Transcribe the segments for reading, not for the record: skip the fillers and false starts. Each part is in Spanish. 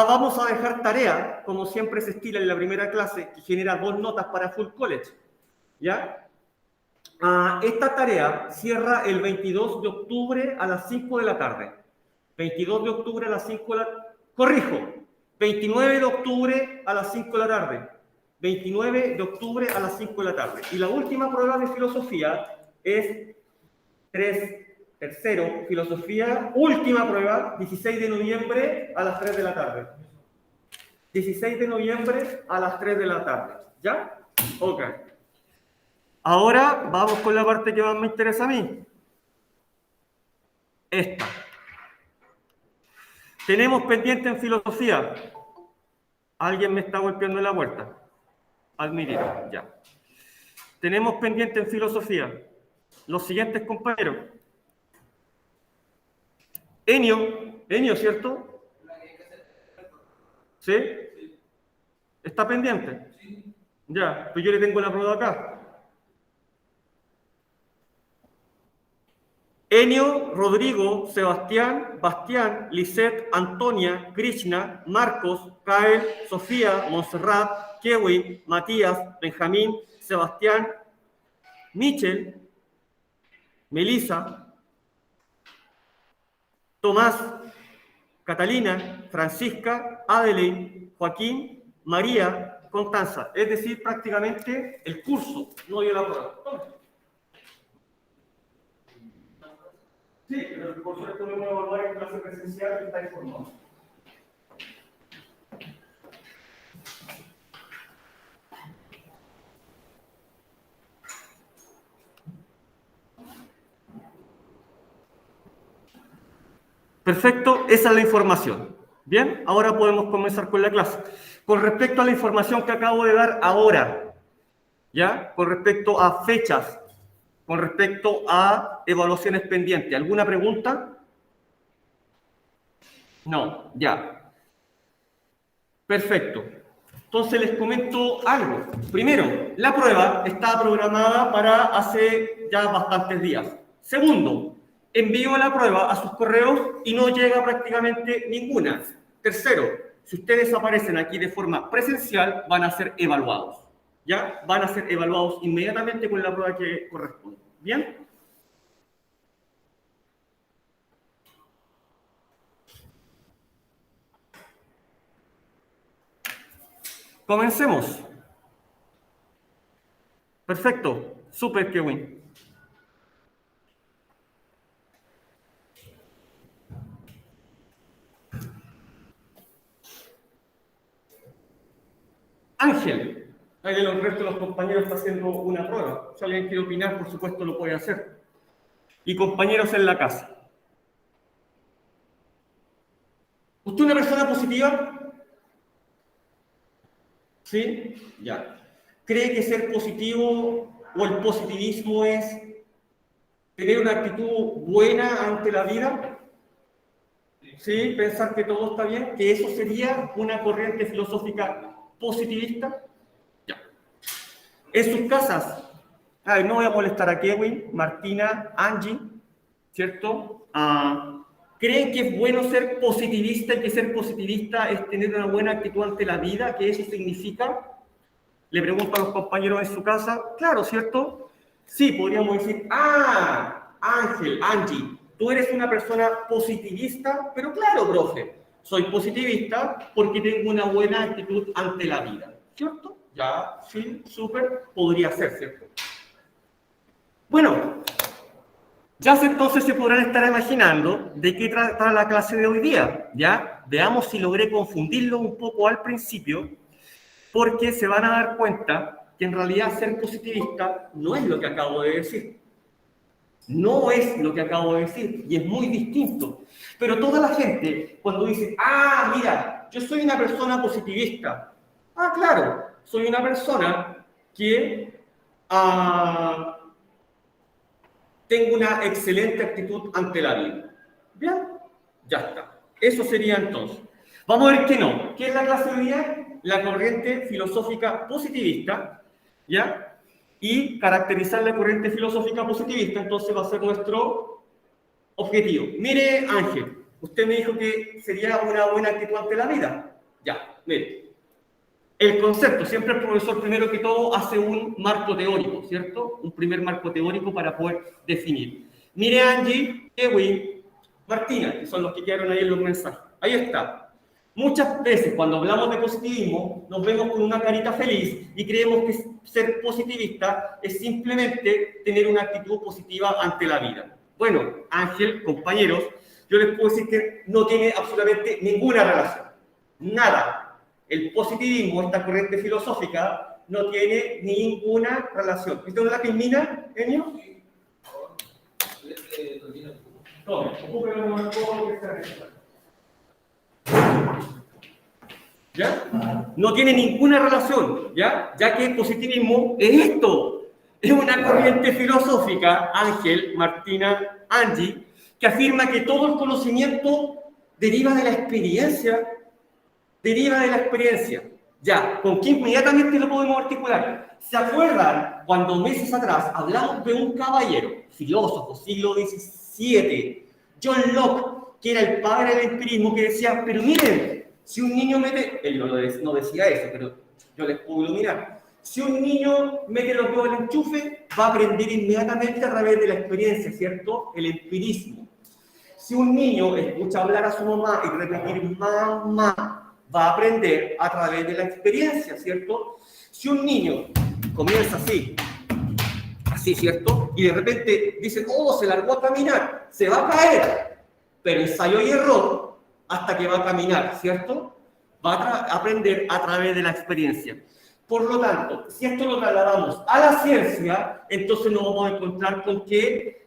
vamos a dejar tarea, como siempre se estila en la primera clase, que genera 2 notas para Full College. ¿Ya? Esta tarea cierra el 22 de octubre a las 5 de la tarde. 22 de octubre a las 5 de la tarde. Corrijo, 29 de octubre a las 5 de la tarde. 29 de octubre a las 5 de la tarde. Y la última prueba de filosofía es tercero, filosofía, última prueba, 16 de noviembre a las 3 de la tarde. 16 de noviembre a las 3 de la tarde. ¿Ya? Ok. Ahora vamos con la parte que más me interesa a mí. Esta. Tenemos pendiente en filosofía. Alguien me está golpeando en la puerta. Admitir, ya. Tenemos pendiente en filosofía los siguientes compañeros. Enio, ¿cierto? ¿Sí? ¿Está pendiente? Ya, pues yo le tengo la prueba acá. Enio, Rodrigo, Sebastián, Bastián, Lisette, Antonia, Krishna, Marcos, Kael, Sofía, Montserrat, Kewin, Matías, Benjamín, Sebastián, Michel, Melissa, Tomás, Catalina, Francisca, Adelaide, Joaquín, María, Constanza. Es decir, prácticamente el curso, no dio la prueba. Sí, pero por supuesto lo voy a evaluar en clase presencial y está informado. Perfecto, esa es la información. Bien, ahora podemos comenzar con la clase. Con respecto a la información que acabo de dar ahora, ¿ya? Con respecto a fechas, con respecto a evaluaciones pendientes. ¿Alguna pregunta? No, ya. Perfecto. Entonces les comento algo. Primero, la prueba está programada para hace ya bastantes días. Segundo, envío la prueba a sus correos y no llega prácticamente ninguna. Tercero, si ustedes aparecen aquí de forma presencial, van a ser evaluados. ¿Ya? Van a ser evaluados inmediatamente con la prueba que corresponde. ¿Bien? Comencemos. Perfecto. Súper, Kevin. Ángel. Ahí el resto de los compañeros está haciendo una prueba. Si alguien quiere opinar, por supuesto lo puede hacer. Y compañeros en la casa. ¿Usted es una persona positiva? ¿Sí? Ya. ¿Cree que ser positivo o el positivismo es tener una actitud buena ante la vida? ¿Sí? Pensar que todo está bien, que eso sería una corriente filosófica positivista. Ya. En sus casas, no voy a molestar a Kevin, Martina, Angie, ¿cierto? ¿Creen que es bueno ser positivista y que ser positivista es tener una buena actitud ante la vida? ¿Qué eso significa? Le pregunto a los compañeros en su casa. Claro, ¿cierto? Sí, podríamos decir, Ángel, Angie, tú eres una persona positivista, pero claro, profe, soy positivista porque tengo una buena actitud ante la vida, ¿cierto? Ya, sí, súper, podría ser, ¿cierto? Bueno, ya entonces se podrán estar imaginando de qué trata la clase de hoy día, ¿ya? Veamos si logré confundirlo un poco al principio, porque se van a dar cuenta que en realidad ser positivista no es lo que acabo de decir. No es lo que acabo de decir, y es muy distinto. Pero toda la gente, cuando dice, mira, yo soy una persona positivista. Claro, soy una persona que tengo una excelente actitud ante la vida. ¿Bien? Ya está. Eso sería entonces. Vamos a ver que no. ¿Qué es la clase de hoy día? La corriente filosófica positivista, ¿ya? Y caracterizar la corriente filosófica positivista, entonces va a ser nuestro objetivo. Mire, Ángel, usted me dijo que sería una buena actitud ante la vida. Ya, mire. El concepto, siempre el profesor primero que todo hace un marco teórico, ¿cierto? Un primer marco teórico para poder definir. Mire Angie, Ewin, Martina, que son los que quedaron ahí en los mensajes. Ahí está. Muchas veces cuando hablamos de positivismo nos vemos con una carita feliz y creemos que ser positivista es simplemente tener una actitud positiva ante la vida. Bueno, Ángel, compañeros, yo les puedo decir que no tiene absolutamente ninguna relación. Nada. El positivismo, esta corriente filosófica, no tiene ninguna relación. ¿Viste dónde la termina, Enio? Tome, ocúpelo con todo lo que está dentro. ¿Ya? No tiene ninguna relación, ¿ya? Ya que el positivismo es esto. Es una corriente filosófica, Ángel, Martina, Angie, que afirma que todo el conocimiento deriva de la experiencia. Deriva de la experiencia. Ya, ¿con qué inmediatamente lo podemos articular? ¿Se acuerdan cuando meses atrás hablamos de un caballero, filósofo, siglo XVII, John Locke, que era el padre del empirismo, que decía, pero miren, si un niño mete, él no decía eso, pero yo les puedo iluminar, si un niño mete los dedos al enchufe, va a aprender inmediatamente a través de la experiencia, ¿cierto? El empirismo. Si un niño escucha hablar a su mamá y repetir mamá, va a aprender a través de la experiencia, ¿cierto? Si un niño comienza así, ¿cierto? Y de repente dice, oh, se largó a caminar, se va a caer, pero ensayo y error hasta que va a caminar, ¿cierto? Va a aprender a través de la experiencia. Por lo tanto, si esto lo trasladamos a la ciencia, entonces nos vamos a encontrar con que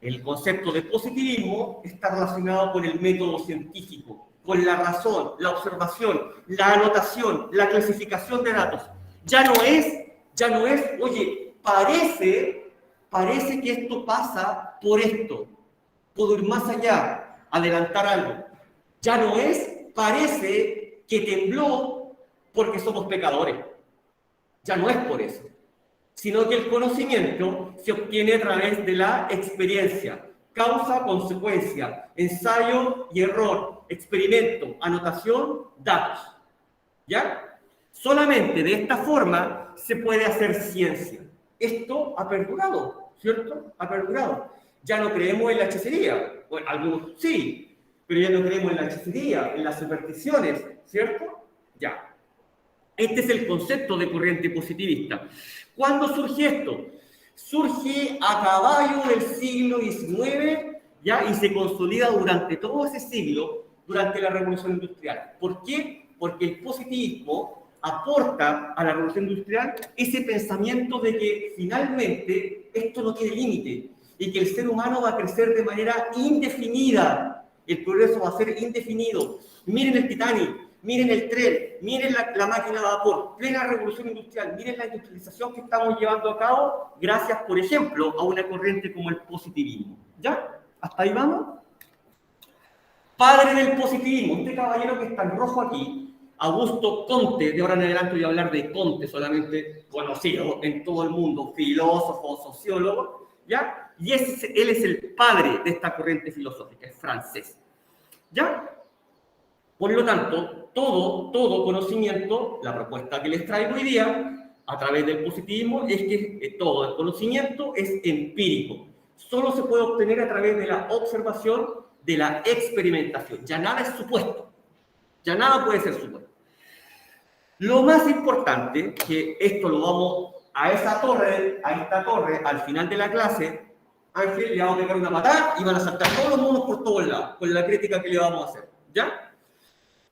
el concepto de positivismo está relacionado con el método científico, con la razón, la observación, la anotación, la clasificación de datos. Ya no es, oye, parece que esto pasa por esto. Puedo ir más allá, adelantar algo. Ya no es, parece que tembló porque somos pecadores. Ya no es por eso, sino que el conocimiento se obtiene a través de la experiencia. Causa, consecuencia, ensayo y error, experimento, anotación, datos. ¿Ya? Solamente de esta forma se puede hacer ciencia. Esto ha perdurado, ¿cierto? Ha perdurado. Ya no creemos en la hechicería. Bueno, algunos sí, pero ya no creemos en la hechicería, en las supersticiones, ¿cierto? Ya. Este es el concepto de corriente positivista. ¿Cuándo surge esto? Surge a caballo del siglo XIX, ¿ya? Y se consolida durante todo ese siglo, durante la Revolución Industrial. ¿Por qué? Porque el positivismo aporta a la Revolución Industrial ese pensamiento de que finalmente esto no tiene límite y que el ser humano va a crecer de manera indefinida. El progreso va a ser indefinido. Miren el Titanic. Miren el tren, miren la máquina de vapor, plena revolución industrial, miren la industrialización que estamos llevando a cabo gracias, por ejemplo, a una corriente como el positivismo. ¿Ya? ¿Hasta ahí vamos? Padre del positivismo, este caballero que está en rojo aquí, Augusto Comte, de ahora en adelante voy a hablar de Comte, solamente conocido en todo el mundo, filósofo, sociólogo, ¿ya? Y él es el padre de esta corriente filosófica, es francés. ¿Ya? Por lo tanto, todo conocimiento, la propuesta que les traigo hoy día, a través del positivismo, es que todo el conocimiento es empírico. Solo se puede obtener a través de la observación, de la experimentación. Ya nada es supuesto. Ya nada puede ser supuesto. Lo más importante, que esto lo vamos a esta torre, al final de la clase, Ángel, le vamos a pegar una patada y van a saltar todos los monos por todos lados, con la crítica que le vamos a hacer. ¿Ya?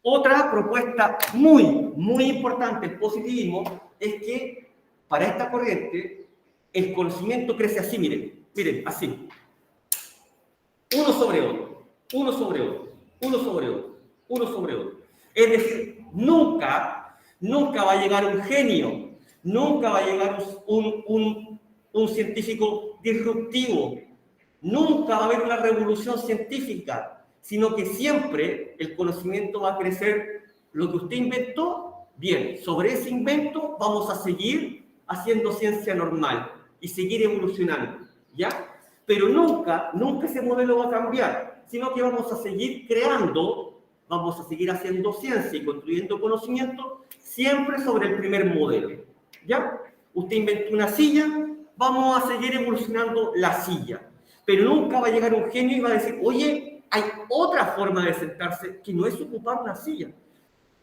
Otra propuesta muy importante del positivismo es que para esta corriente el conocimiento crece así, miren, así. Uno sobre otro, uno sobre otro, uno sobre otro, uno sobre otro. Es decir, nunca va a llegar un genio, nunca va a llegar un científico disruptivo, nunca va a haber una revolución científica, sino que siempre el conocimiento va a crecer. Lo que usted inventó, bien, sobre ese invento vamos a seguir haciendo ciencia normal y seguir evolucionando, ¿ya? Pero nunca ese modelo va a cambiar, sino que vamos a seguir creando vamos a seguir haciendo ciencia y construyendo conocimiento siempre sobre el primer modelo, ¿ya? Usted inventó una silla, vamos a seguir evolucionando la silla, pero nunca va a llegar un genio y va a decir, oye, hay otra forma de sentarse que no es ocupar una silla.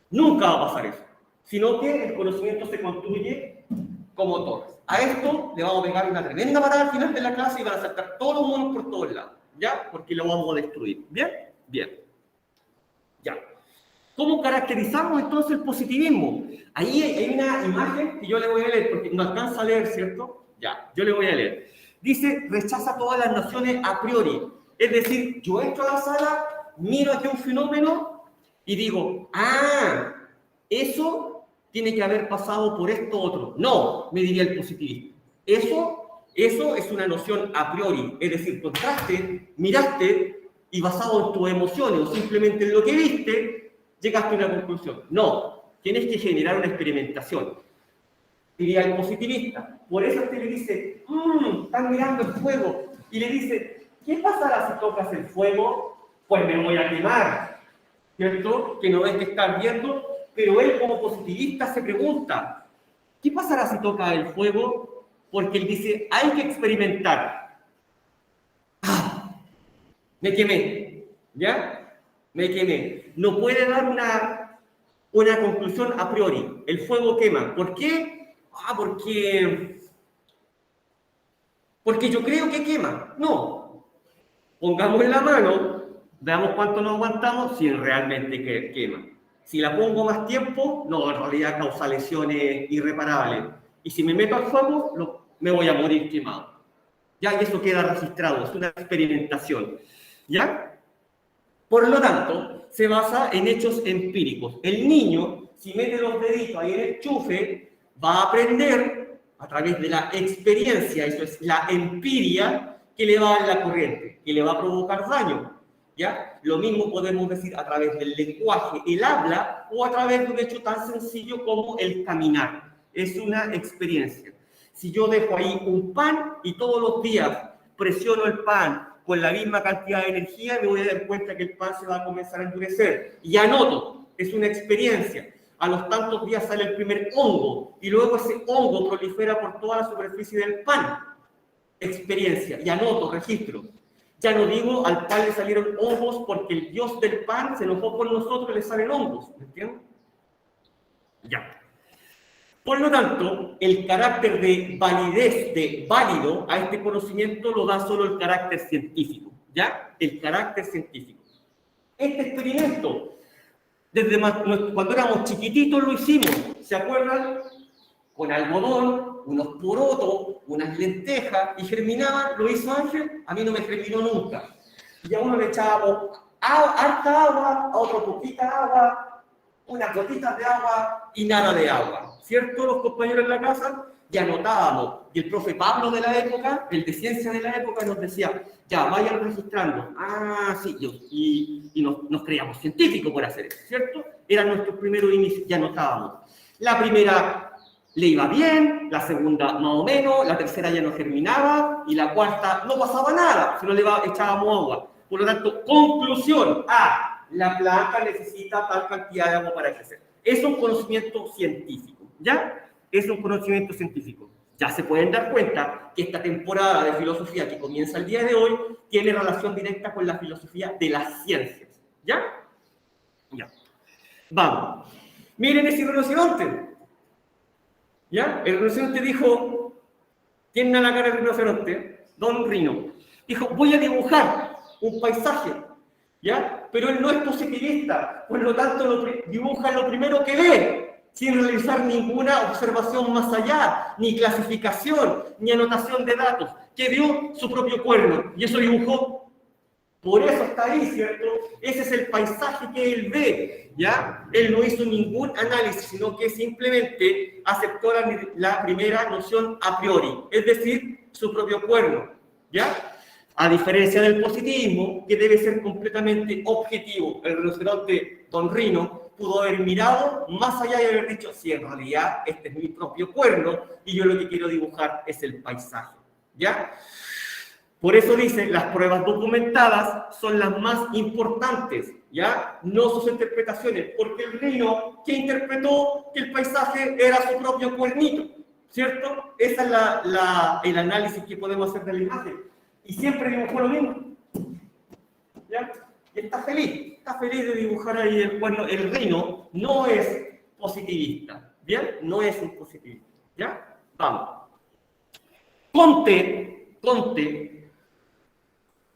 Nunca va a pasar eso, sino que el conocimiento se construye como torres. A esto le vamos a pegar una tremenda patada al final de la clase y van a saltar todos los monos por todos lados, ¿ya? Porque lo vamos a destruir, ¿bien? Bien. Ya. ¿Cómo caracterizamos entonces el positivismo? Ahí hay una imagen que yo le voy a leer, porque no alcanza a leer, ¿cierto? Ya, yo le voy a leer. Dice, rechaza todas las nociones a priori. Es decir, yo entro a la sala, miro aquí un fenómeno y digo, ah, eso tiene que haber pasado por esto otro. No, me diría el positivista. Eso es una noción a priori. Es decir, contraste, miraste y basado en tus emociones o simplemente en lo que viste, llegaste a una conclusión. No, tienes que generar una experimentación. Diría el positivista. Por eso usted le dice, están mirando el fuego. Y le dice, ¿qué pasará si tocas el fuego? Pues me voy a quemar. ¿Cierto? Que no ves que estás viendo. Pero él como positivista se pregunta, ¿qué pasará si toca el fuego? Porque él dice, hay que experimentar. ¡Ah! Me quemé. ¿Ya? Me quemé. No puede dar una conclusión a priori. El fuego quema. ¿Por qué? Porque yo creo que quema. No. Pongamos en la mano, veamos cuánto nos aguantamos si realmente quema. Si la pongo más tiempo, no, en realidad causa lesiones irreparables. Y si me meto al fuego, me voy a morir quemado. Ya, y eso queda registrado, es una experimentación. ¿Ya? Por lo tanto, se basa en hechos empíricos. El niño, si mete los deditos ahí en el enchufe, va a aprender a través de la experiencia, eso es la empiria, que le va a dar la corriente, que le va a provocar daño. ¿Ya? Lo mismo podemos decir a través del lenguaje, el habla, o a través de un hecho tan sencillo como el caminar. Es una experiencia. Si yo dejo ahí un pan y todos los días presiono el pan con la misma cantidad de energía, me voy a dar cuenta que el pan se va a comenzar a endurecer. Y anoto, es una experiencia. A los tantos días sale el primer hongo y luego ese hongo prolifera por toda la superficie del pan. Experiencia. Y anoto, registro. Ya no digo, al pan le salieron hongos porque el dios del pan se enojó con nosotros y le salen hongos. ¿Me entienden? Ya. Por lo tanto, el carácter de validez, de válido a este conocimiento lo da solo el carácter científico. ¿Ya? El carácter científico. Este experimento, desde cuando éramos chiquititos lo hicimos. ¿Se acuerdan? Con algodón, unos porotos, unas lentejas, y germinaban, lo hizo Ángel, a mí no me germinó nunca. Y a uno le echábamos harta agua, a otro poquita agua, unas gotitas de agua y nada de agua. ¿Cierto? Los compañeros en la casa, ya anotábamos. Y el profe Pablo de la época, el de ciencia de la época, nos decía, ya, vayan registrando. Ah, sí, y nos creíamos científicos por hacer eso, ¿cierto? Era nuestro primer inicio, ya anotábamos. La primera le iba bien, la segunda más o menos, la tercera ya no germinaba y la cuarta no pasaba nada, si no le echábamos agua. Por lo tanto, conclusión, la planta necesita tal cantidad de agua para crecer. Es un conocimiento científico, ¿ya? Es un conocimiento científico. Ya se pueden dar cuenta que esta temporada de filosofía que comienza el día de hoy tiene relación directa con la filosofía de las ciencias, ¿ya? Ya. Vamos. Miren ese rinoceronte. ¿Ya? El rinoceronte dijo, ¿quién da la cara del rinoceronte? Don Rino. Dijo, voy a dibujar un paisaje, ¿ya? Pero él no es positivista, por lo tanto dibuja lo primero que ve, sin realizar ninguna observación más allá, ni clasificación, ni anotación de datos, que vio su propio cuerno, y eso dibujó. Por eso está ahí, ¿cierto? Ese es el paisaje que él ve, ¿ya? Él no hizo ningún análisis, sino que simplemente aceptó la primera noción a priori, es decir, su propio cuerno, ¿ya? A diferencia del positivismo, que debe ser completamente objetivo. El rinoceronte Don Rino pudo haber mirado más allá y haber dicho, sí, en realidad este es mi propio cuerno y yo lo que quiero dibujar es el paisaje, ¿ya? Por eso dice, las pruebas documentadas son las más importantes. ¿ya? No sus interpretaciones, porque el reino que interpretó que el paisaje era su propio cuernito, ¿cierto? Ese es el análisis que podemos hacer de la imagen. Y siempre dibujó lo mismo, ¿ya? Y está feliz de dibujar ahí el cuerno. El reino no es positivista, ¿bien? No es un positivista, ¿ya? Vamos. Comte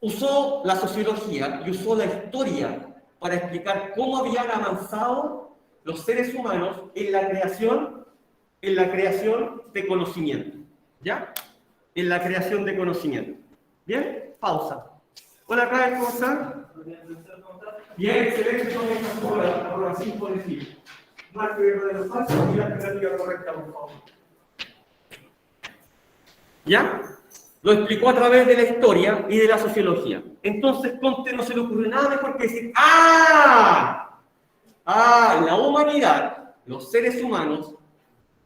usó la sociología y usó la historia para explicar cómo habían avanzado los seres humanos en la creación de conocimiento, ¿ya? En la creación de conocimiento. ¿Bien? Pausa. Hola, Raúl, ¿cómo están? Bien, excelente con esta aprobación por decir. Marco de los falsos y la alternativa correcta, por favor. ¿Ya? Lo explicó a través de la historia y de la sociología. Entonces, Comte no se le ocurrió nada mejor que decir, la humanidad, los seres humanos,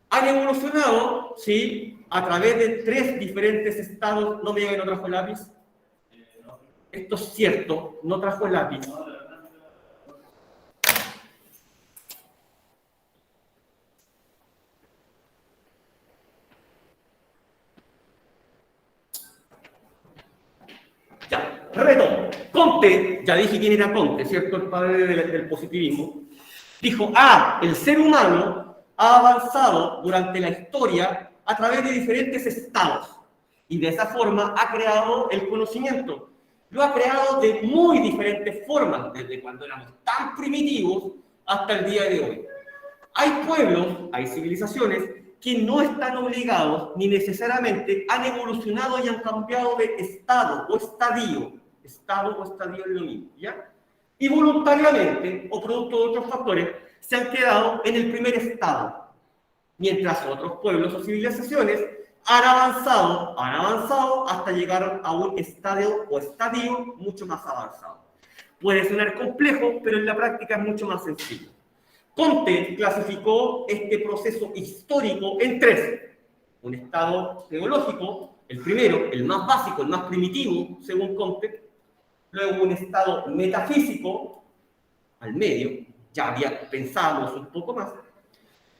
han evolucionado, ¿sí? A través de 3 diferentes estados. No me digan que no trajo el lápiz. Esto es cierto, no trajo el lápiz. Ya, retomo. Comte, ya dije quién era Comte, ¿cierto? El padre del positivismo. Dijo, el ser humano ha avanzado durante la historia a través de diferentes estados. Y de esa forma ha creado el conocimiento. Lo ha creado de muy diferentes formas, desde cuando éramos tan primitivos hasta el día de hoy. Hay pueblos, hay civilizaciones que no están obligados ni necesariamente han evolucionado y han cambiado de estado o estadio. Estado o estadio es lo mismo, ¿ya? Y voluntariamente, o producto de otros factores, se han quedado en el primer estado. Mientras otros pueblos o civilizaciones han avanzado hasta llegar a un estadio mucho más avanzado. Puede sonar complejo, pero en la práctica es mucho más sencillo. Comte clasificó este proceso histórico en 3. Un estado teológico, el primero, el más básico, el más primitivo, según Comte. Luego un estado metafísico, al medio, ya pensábamos un poco más.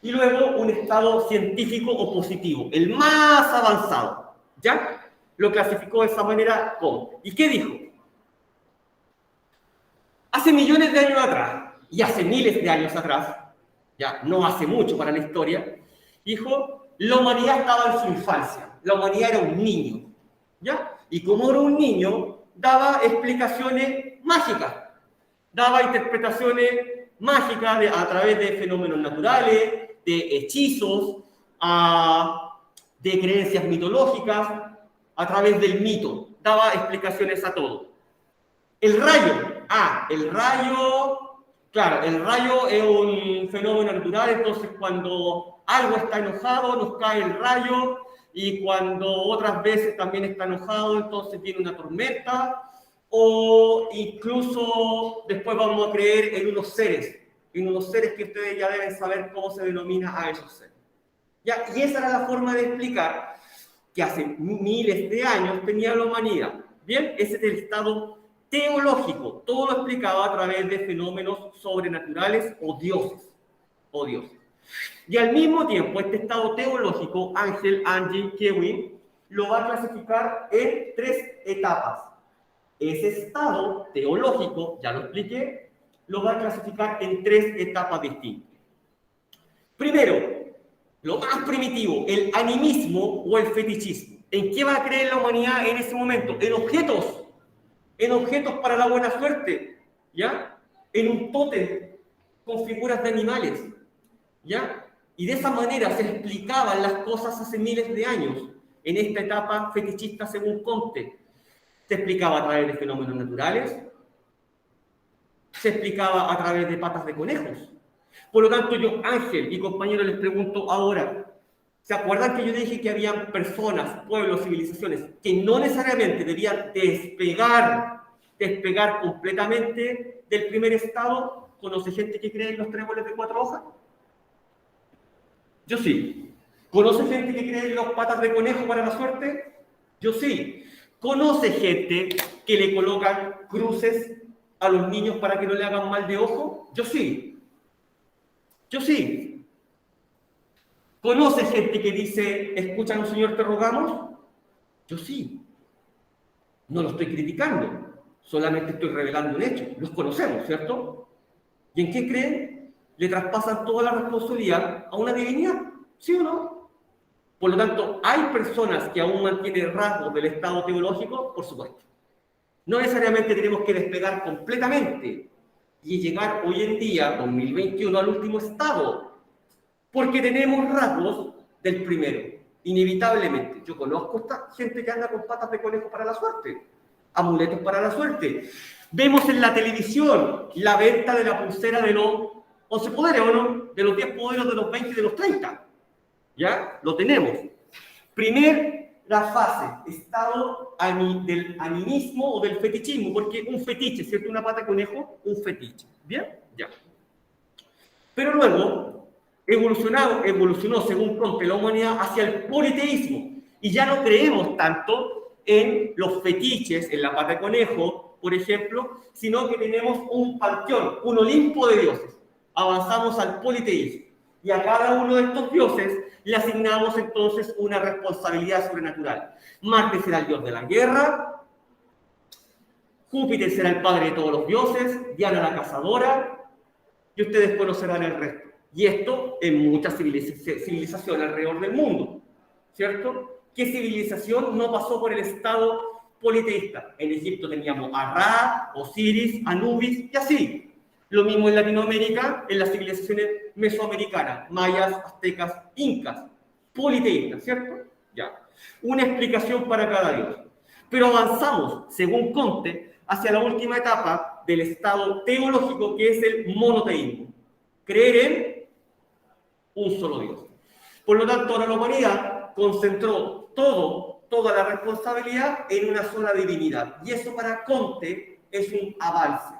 Y luego un estado científico o positivo, el más avanzado. ¿Ya? Lo clasificó de esa manera Comte. ¿Y qué dijo? Hace millones de años atrás, y hace miles de años atrás, ya no hace mucho para la historia, dijo, la humanidad estaba en su infancia, la humanidad era un niño, ¿ya? Y como era un niño, daba explicaciones mágicas, daba interpretaciones mágicas a través de fenómenos naturales, de hechizos, de creencias mitológicas, a través del mito, daba explicaciones a todo. El rayo, claro, el rayo es un fenómeno natural, entonces cuando algo está enojado nos cae el rayo, y cuando otras veces también está enojado, entonces viene una tormenta, o incluso después vamos a creer en unos seres que ustedes ya deben saber cómo se denomina a esos seres. ¿Ya? Y esa era la forma de explicar que hace miles de años tenía la humanidad. Bien, ese es el estado teológico, todo lo explicaba a través de fenómenos sobrenaturales o dioses. Y al mismo tiempo, este estado teológico, Angie Kewin, lo va a clasificar en 3 etapas. Ese estado teológico, ya lo expliqué, lo va a clasificar en 3 etapas distintas. Primero, lo más primitivo, el animismo o el fetichismo. ¿En qué va a creer la humanidad en ese momento? En objetos para la buena suerte, ¿ya? En un tótem con figuras de animales, ¿ya? Y de esa manera se explicaban las cosas hace miles de años, en esta etapa fetichista según Comte. Se explicaba a través de fenómenos naturales, se explicaba a través de patas de conejos. Por lo tanto, yo, Ángel y compañeros, les pregunto ahora, ¿se acuerdan que yo dije que había personas, pueblos, civilizaciones que no necesariamente debían despegar completamente del primer estado? ¿Conoce gente que cree en los tréboles de 4 hojas? Yo sí. ¿Conoce gente que cree en las patas de conejo para la suerte? Yo sí. ¿Conoce gente que le colocan cruces a los niños para que no le hagan mal de ojo? Yo sí. Yo sí. ¿Conoce gente que dice, escúchanos, Señor, te rogamos? Yo sí. No lo estoy criticando, solamente estoy revelando un hecho. Los conocemos, ¿cierto? ¿Y en qué creen? Le traspasan toda la responsabilidad a una divinidad, ¿sí o no? Por lo tanto, ¿hay personas que aún mantienen rasgos del estado teológico? Por supuesto. No necesariamente tenemos que despegar completamente y llegar hoy en día, 2021, al último estado, porque tenemos rasgos del primero, inevitablemente. Yo conozco esta gente que anda con patas de conejo para la suerte, amuletos para la suerte. Vemos en la televisión la venta de la pulsera de los 11 poderes, ¿o no? De los 10 poderes, de los 20 y de los 30. ¿Ya? Lo tenemos. La fase, estado del animismo o del fetichismo, porque un fetiche, ¿cierto? Una pata de conejo, un fetiche. ¿Bien? Ya. Pero luego evolucionó, según Comte, la humanidad hacia el politeísmo. Y ya no creemos tanto en los fetiches, en la pata de conejo, por ejemplo, sino que tenemos un panteón, un Olimpo de dioses. Avanzamos al politeísmo. Y a cada uno de estos dioses le asignamos entonces una responsabilidad sobrenatural. Marte será el dios de la guerra, Júpiter será el padre de todos los dioses, Diana la cazadora, y ustedes conocerán el resto. Y esto en muchas civilizaciones alrededor del mundo, ¿cierto? ¿Qué civilización no pasó por el estado politeísta? En Egipto teníamos a Ra, Osiris, Anubis y así. Lo mismo en Latinoamérica, en las civilizaciones mesoamericanas, mayas, aztecas, incas, politeístas, ¿cierto? Ya. Una explicación para cada dios. Pero avanzamos, según Comte, hacia la última etapa del estado teológico, que es el monoteísmo. Creer en un solo Dios. Por lo tanto, ahora la humanidad concentró toda la responsabilidad en una sola divinidad. Y eso para Comte es un avance.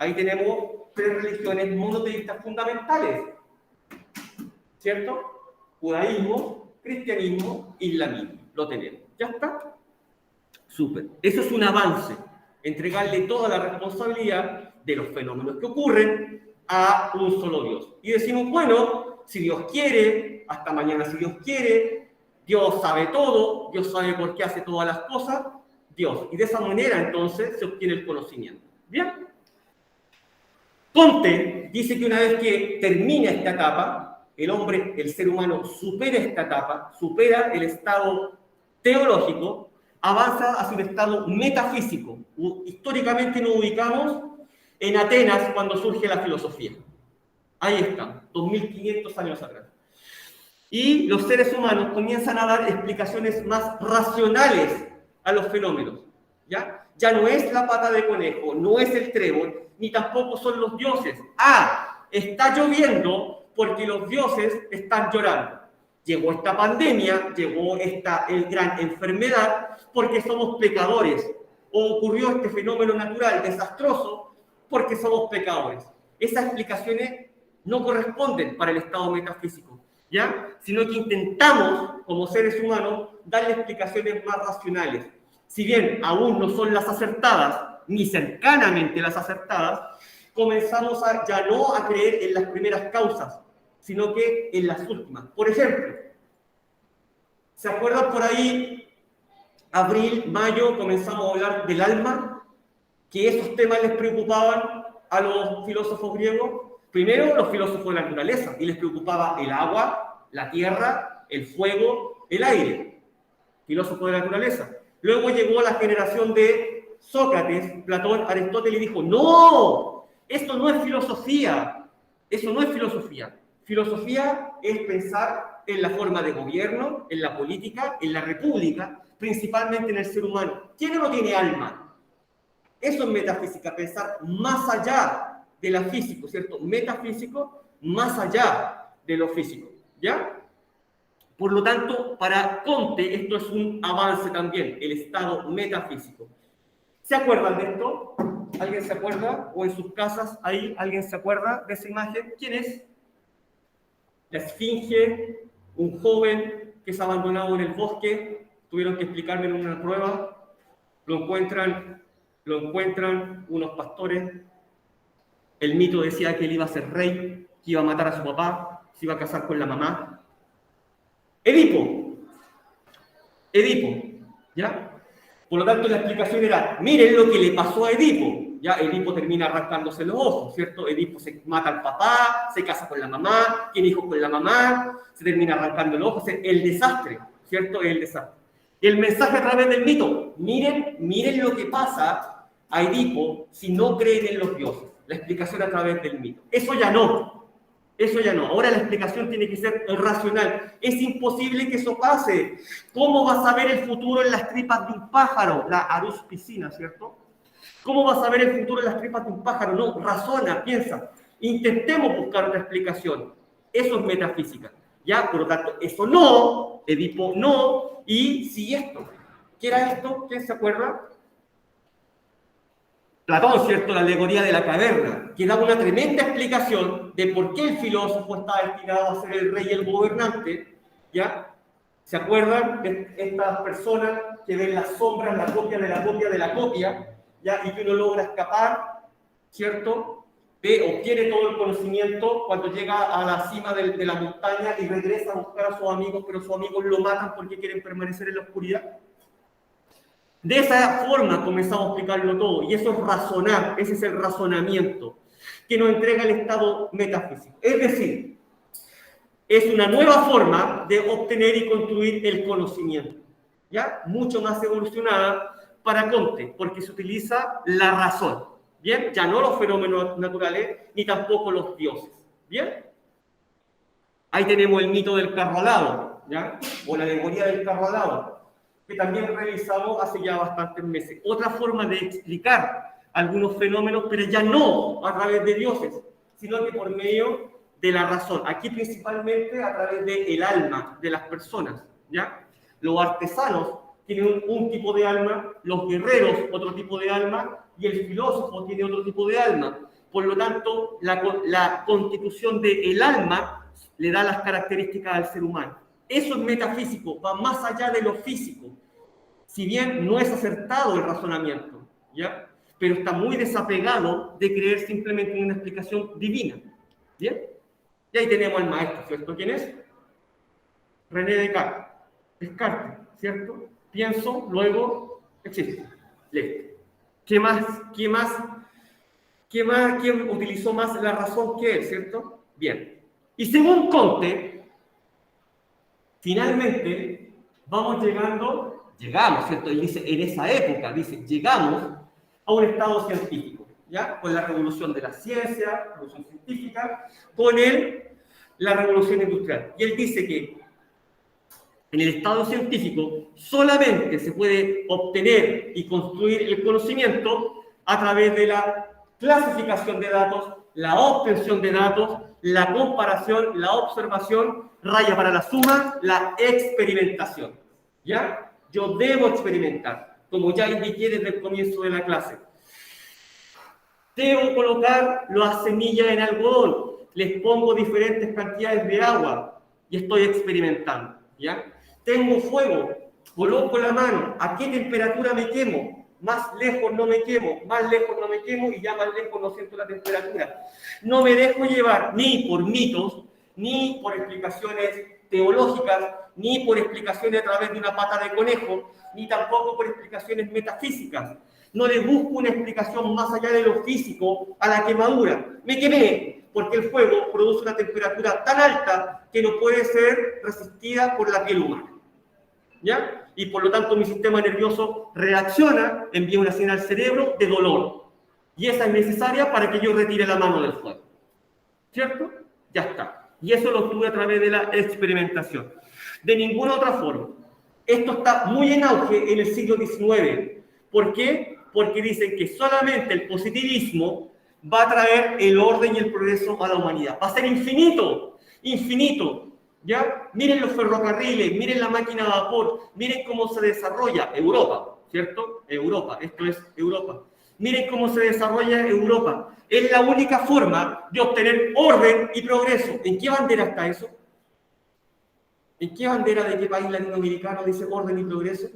Ahí tenemos 3 religiones monoteístas fundamentales, ¿cierto? Judaísmo, cristianismo, islamismo. Lo tenemos. ¿Ya está? Súper. Eso es un avance. Entregarle toda la responsabilidad de los fenómenos que ocurren a un solo Dios. Y decimos, bueno, si Dios quiere, hasta mañana si Dios quiere, Dios sabe todo, Dios sabe por qué hace todas las cosas, Dios. Y de esa manera entonces se obtiene el conocimiento. ¿Bien? Comte dice que una vez que termina esta etapa, el hombre, el ser humano, supera esta etapa, supera el estado teológico, avanza hacia un estado metafísico. Históricamente nos ubicamos en Atenas cuando surge la filosofía. Ahí está, 2500 años atrás. Y los seres humanos comienzan a dar explicaciones más racionales a los fenómenos. ¿Ya? Ya no es la pata de conejo, no es el trébol, ni tampoco son los dioses. Ah, está lloviendo porque los dioses están llorando. Llegó esta pandemia, llegó esta gran enfermedad porque somos pecadores. O ocurrió este fenómeno natural desastroso porque somos pecadores. Esas explicaciones no corresponden para el estado metafísico, ¿ya? Sino que intentamos, como seres humanos, darle explicaciones más racionales. Si bien aún no son las acertadas, ni cercanamente las acertadas, comenzamos ya no a creer en las primeras causas, sino que en las últimas. Por ejemplo, ¿se acuerdan por ahí, abril, mayo, comenzamos a hablar del alma? Que esos temas les preocupaban a los filósofos griegos. Primero, los filósofos de la naturaleza, y les preocupaba el agua, la tierra, el fuego, el aire. Filósofos de la naturaleza. Luego llegó la generación de Sócrates, Platón, Aristóteles, y dijo, no, esto no es filosofía, eso no es filosofía. Filosofía es pensar en la forma de gobierno, en la política, en la república, principalmente en el ser humano. ¿Tiene o no tiene alma? Eso es metafísica, pensar más allá de la física, ¿cierto? Metafísico, más allá de lo físico, ¿ya? Por lo tanto, para Comte esto es un avance también, el estado metafísico. ¿Se acuerdan de esto? ¿Alguien se acuerda? ¿O en sus casas ahí alguien se acuerda de esa imagen? ¿Quién es? La esfinge, un joven que es abandonado en el bosque, tuvieron que explicarme en una prueba, lo lo encuentran unos pastores. El mito decía que él iba a ser rey, que iba a matar a su papá, se iba a casar con la mamá. Edipo, ¿ya? Por lo tanto, la explicación era, miren lo que le pasó a Edipo. Ya, Edipo termina arrancándose los ojos, ¿cierto? Edipo se mata al papá, se casa con la mamá, tiene hijos con la mamá, se termina arrancando los ojos, el desastre, ¿cierto? El desastre. Y el mensaje a través del mito, miren lo que pasa a Edipo si no creen en los dioses. La explicación a través del mito. Eso ya no. Ahora la explicación tiene que ser racional. Es imposible que eso pase. ¿Cómo vas a ver el futuro en las tripas de un pájaro? La Arus piscina, ¿cierto? ¿Cómo vas a ver el futuro en las tripas de un pájaro? No, razona, piensa. Intentemos buscar otra explicación. Eso es metafísica. ¿Ya? Por lo tanto, eso no, Edipo no, y sí esto. ¿Qué era esto? ¿Quién se acuerda? Platón, ¿cierto? La alegoría de la caverna, que da una tremenda explicación de por qué el filósofo está destinado a ser el rey y el gobernante, ¿ya? ¿Se acuerdan de estas personas que ven las sombras, la copia de la copia de la copia, ¿ya? Y que uno logra escapar, ¿cierto? Obtiene todo el conocimiento cuando llega a la cima de la montaña y regresa a buscar a sus amigos, pero sus amigos lo matan porque quieren permanecer en la oscuridad. De esa forma comenzamos a explicarlo todo, y eso es razonar, ese es el razonamiento que nos entrega el estado metafísico. Es decir, es una nueva forma de obtener y construir el conocimiento, ¿ya? Mucho más evolucionada para Comte, porque se utiliza la razón, ¿bien? Ya no los fenómenos naturales, ni tampoco los dioses, ¿bien? Ahí tenemos el mito del carro alado, ¿ya? O la alegoría del carro alado, que también revisamos hace ya bastantes meses. Otra forma de explicar algunos fenómenos, pero ya no a través de dioses, sino que por medio de la razón. Aquí principalmente a través del alma de las personas, ¿ya? Los artesanos tienen un tipo de alma, los guerreros otro tipo de alma, y el filósofo tiene otro tipo de alma. Por lo tanto, la constitución del alma le da las características al ser humano. Eso es metafísico, va más allá de lo físico. Si bien no es acertado el razonamiento, ¿ya? Pero está muy desapegado de creer simplemente en una explicación divina, ¿bien? Y ahí tenemos al maestro, ¿cierto? ¿Quién es? René Descartes, ¿cierto? Pienso, luego existe. Listo. ¿Quién utilizó más la razón que él, ¿cierto? Bien. Y según Comte, finalmente llegamos, ¿cierto? Él dice, en esa época, dice, llegamos a un estado científico, ¿ya? Con la revolución de la ciencia, la revolución científica, con la revolución industrial. Y él dice que en el estado científico solamente se puede obtener y construir el conocimiento a través de la clasificación de datos, la obtención de datos, la comparación, la observación, raya para la suma, la experimentación. ¿Ya? Yo debo experimentar, como ya indiqué desde el comienzo de la clase. Debo colocar las semillas en algodón, les pongo diferentes cantidades de agua y estoy experimentando. ¿Ya? Tengo fuego, coloco la mano, ¿a qué temperatura me quemo? Más lejos no me quemo, más lejos no me quemo y ya más lejos no siento la temperatura. No me dejo llevar ni por mitos, ni por explicaciones teológicas, ni por explicaciones a través de una pata de conejo, ni tampoco por explicaciones metafísicas. No le busco una explicación más allá de lo físico a la quemadura. Me quemé porque el fuego produce una temperatura tan alta que no puede ser resistida por la piel humana. ¿Ya? Y por lo tanto mi sistema nervioso reacciona, envía una señal al cerebro de dolor. Y esa es necesaria para que yo retire la mano del fuego. ¿Cierto? Ya está. Y eso lo obtuve a través de la experimentación. De ninguna otra forma. Esto está muy en auge en el siglo XIX. ¿Por qué? Porque dicen que solamente el positivismo va a traer el orden y el progreso a la humanidad. Va a ser infinito, infinito. ¿Ya? Miren los ferrocarriles, miren la máquina a vapor, miren cómo se desarrolla Europa, ¿cierto? Europa, esto es Europa. Miren cómo se desarrolla Europa. Es la única forma de obtener orden y progreso. ¿En qué bandera está eso? ¿En qué bandera de qué país latinoamericano dice orden y progreso?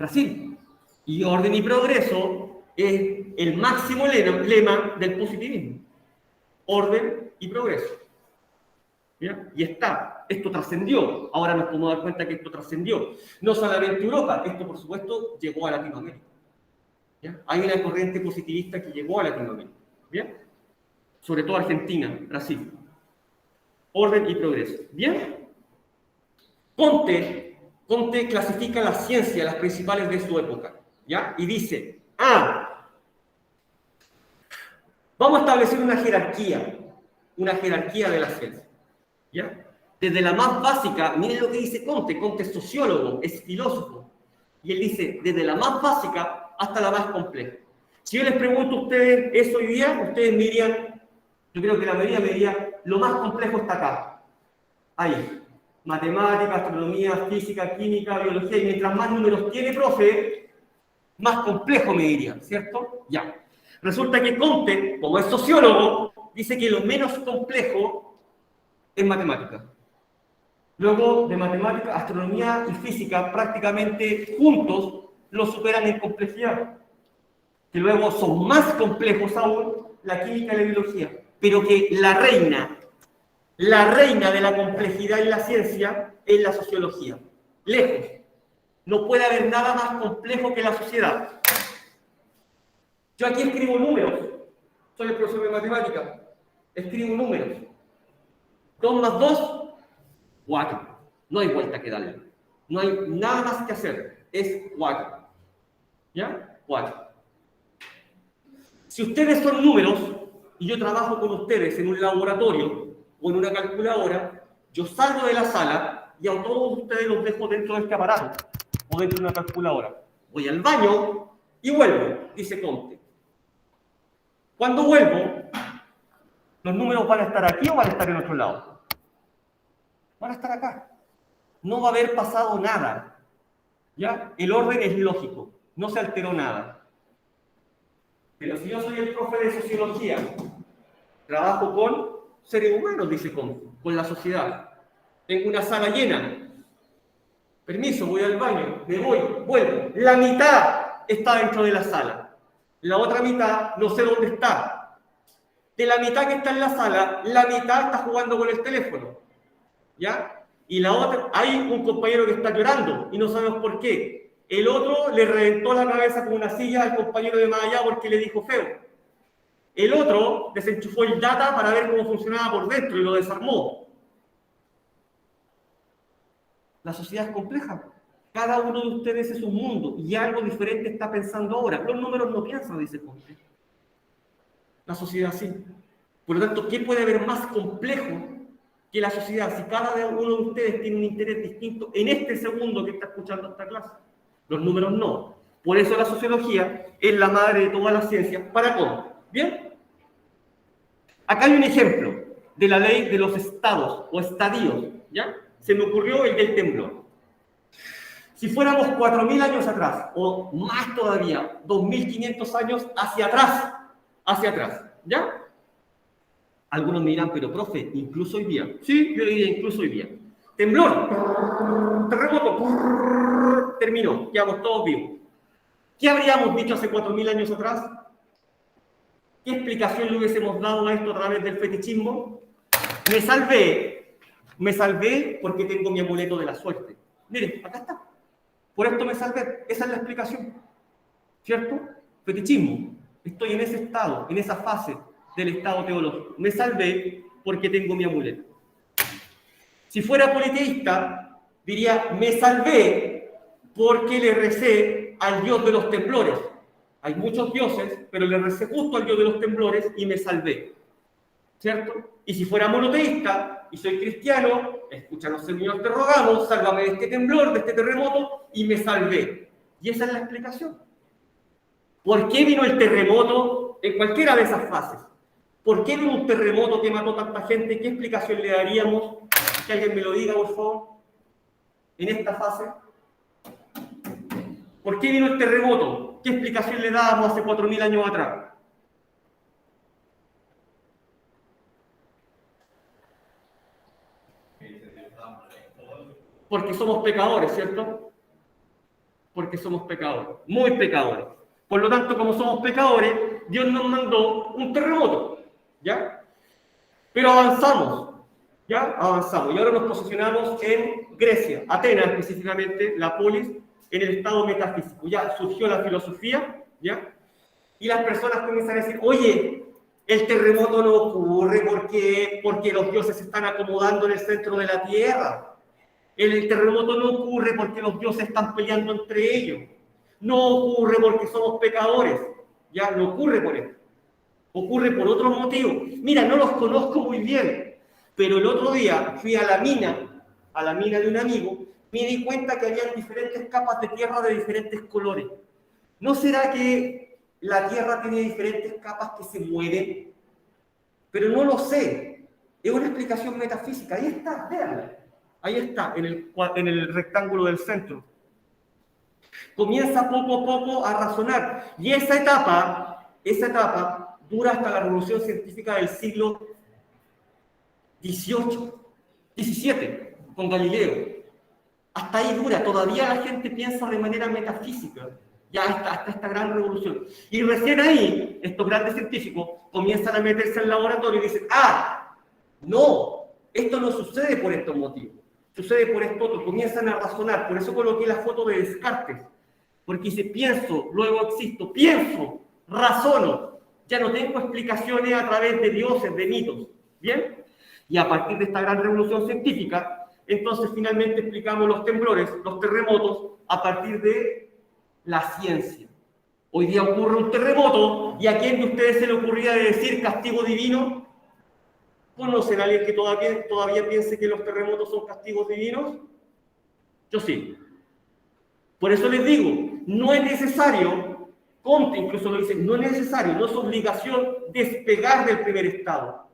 Brasil. Y orden y progreso es el máximo lema del positivismo. Orden y progreso. ¿Ya? Y esto trascendió. Ahora nos podemos dar cuenta que esto trascendió. No solamente Europa, esto por supuesto llegó a Latinoamérica. ¿Ya? Hay una corriente positivista que llegó a Latinoamérica. ¿Bien? Sobre todo Argentina, Brasil. Orden y progreso. ¿Bien? Comte clasifica la ciencia, las principales de su época. ¿Ya? Y dice, vamos a establecer una jerarquía de la ciencia. ¿Ya? Desde la más básica, miren lo que dice Comte es sociólogo, es filósofo, y él dice, desde la más básica hasta la más compleja. Si yo les pregunto a ustedes eso hoy día, ustedes me dirían, yo creo que la mayoría me diría, lo más complejo está acá, ahí, matemática, astronomía, física, química, biología, y mientras más números tiene, profe, más complejo me dirían, ¿cierto? Ya. Resulta que Comte, como es sociólogo, dice que lo menos complejo es matemática. Luego, de matemática, astronomía y física prácticamente juntos lo superan en complejidad. Que luego son más complejos aún la química y la biología. Pero que la reina de la complejidad en la ciencia es la sociología. Lejos. No puede haber nada más complejo que la sociedad. Yo aquí escribo números. Soy el profesor de matemática. Escribo números. 2 más 2, 4. No hay vuelta que darle. No hay nada más que hacer. Es 4. ¿Ya? 4. Si ustedes son números y yo trabajo con ustedes en un laboratorio o en una calculadora, yo salgo de la sala y a todos ustedes los dejo dentro de este aparato o dentro de una calculadora. Voy al baño y vuelvo, dice Comte. Cuando vuelvo, ¿los números van a estar aquí o van a estar en otro lado? Van a estar acá. No va a haber pasado nada. ¿Ya? El orden es lógico, no se alteró nada. Pero si yo soy el profe de sociología, trabajo con seres humanos, dice con la sociedad. Tengo una sala llena. Permiso, voy al baño, me voy, vuelvo. La mitad está dentro de la sala. La otra mitad no sé dónde está. De la mitad que está en la sala, la mitad está jugando con el teléfono. ¿Ya? Y la otra, hay un compañero que está llorando y no sabemos por qué. El otro le reventó la cabeza con una silla al compañero de más allá porque le dijo feo. El otro desenchufó el data para ver cómo funcionaba por dentro y lo desarmó. La sociedad es compleja. Cada uno de ustedes es un mundo y algo diferente está pensando ahora. Los números no piensan, dice Comte. La sociedad sí. Por lo tanto, ¿qué puede haber más complejo que la sociedad si cada uno de ustedes tiene un interés distinto en este segundo que está escuchando esta clase? Los números no. Por eso la sociología es la madre de todas las ciencias para Comte. ¿Bien? Acá hay un ejemplo de la ley de los estados o estadios, ¿ya? Se me ocurrió el del temblor. Si fuéramos 4.000 años atrás, o más todavía, 2.500 años hacia atrás, ¿ya? Algunos me dirán, pero profe, incluso hoy día. Sí, yo diría incluso hoy día. Temblor, terremoto, terminó, quedamos todos vivos. ¿Qué habríamos dicho hace 4.000 años atrás? ¿Qué explicación le hubiésemos dado a esto a través del fetichismo? Me salvé porque tengo mi amuleto de la suerte. Miren, acá está. Por esto me salvé. Esa es la explicación. ¿Cierto? Fetichismo. Estoy en ese estado, en esa fase del estado teológico. Me salvé porque tengo mi amuleto. Si fuera politeísta, diría, me salvé porque le recé al dios de los temblores. Hay muchos dioses, pero le recé justo al dios de los temblores y me salvé. ¿Cierto? Y si fuera monoteísta y soy cristiano, escúchanos, Señor, te rogamos, sálvame de este temblor, de este terremoto, y me salvé. Y esa es la explicación. ¿Por qué vino el terremoto en cualquiera de esas fases? ¿Por qué vino un terremoto que mató tanta gente? ¿Qué explicación le daríamos? Que alguien me lo diga, por favor, en esta fase. ¿Por qué vino el terremoto? ¿Qué explicación le dábamos hace 4.000 años atrás? Porque somos pecadores, ¿cierto? porque somos pecadores, muy pecadores. Por lo tanto, como somos pecadores, Dios nos mandó un terremoto, ¿ya? Pero avanzamos, ¿ya? Avanzamos. Y ahora nos posicionamos en Grecia, Atenas específicamente, la polis, en el estado metafísico. Ya surgió la filosofía, ¿ya? Y las personas comienzan a decir, oye, el terremoto no ocurre porque los dioses se están acomodando en el centro de la tierra. El terremoto no ocurre porque los dioses están peleando entre ellos. No ocurre porque somos pecadores. Ya, no ocurre por esto. Ocurre por otros motivos. Mira, no los conozco muy bien, pero el otro día fui a la mina de un amigo, me di cuenta que había diferentes capas de tierra de diferentes colores. ¿No será que la tierra tiene diferentes capas que se mueven? Pero no lo sé. Es una explicación metafísica. Ahí está, véanla. Ahí está, en el rectángulo del centro. Comienza poco a poco a razonar. Y esa etapa dura hasta la revolución científica del siglo XVII, con Galileo. Hasta ahí dura. Todavía la gente piensa de manera metafísica. Ya hasta esta gran revolución. Y recién ahí, estos grandes científicos comienzan a meterse al laboratorio y dicen, no, esto no sucede por estos motivos. Sucede por esto otro. Comienzan a razonar. Por eso coloqué la foto de Descartes. Porque dice, pienso, luego existo. Pienso, razono. Ya no tengo explicaciones a través de dioses, de mitos. ¿Bien? Y a partir de esta gran revolución científica, entonces finalmente explicamos los temblores, los terremotos, a partir de la ciencia. Hoy día ocurre un terremoto, ¿y a quién de ustedes se le ocurría decir castigo divino? ¿Conocen a alguien que todavía piense que los terremotos son castigos divinos? Yo sí. Por eso les digo, no es necesario, Comte incluso lo dice, no es necesario, no es obligación despegar del primer estado.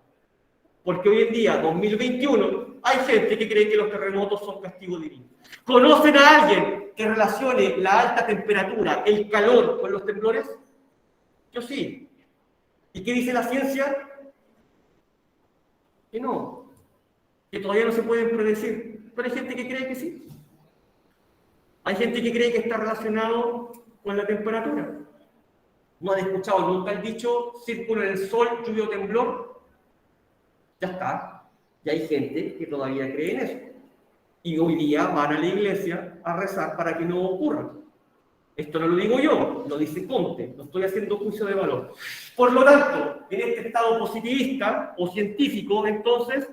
Porque hoy en día, 2021, hay gente que cree que los terremotos son castigo divino. ¿Conocen a alguien que relacione la alta temperatura, el calor, con los temblores? Yo sí. ¿Y qué dice la ciencia? Que no, que todavía no se pueden predecir. Pero hay gente que cree que sí. Hay gente que cree que está relacionado con la temperatura. ¿No han escuchado nunca el dicho círculo en el sol, lluvia o temblor? Ya está. Y hay gente que todavía cree en eso. Y hoy día van a la iglesia a rezar para que no ocurra. Esto no lo digo yo, lo dice Comte. No estoy haciendo juicio de valor. Por lo tanto, en este estado positivista o científico, entonces,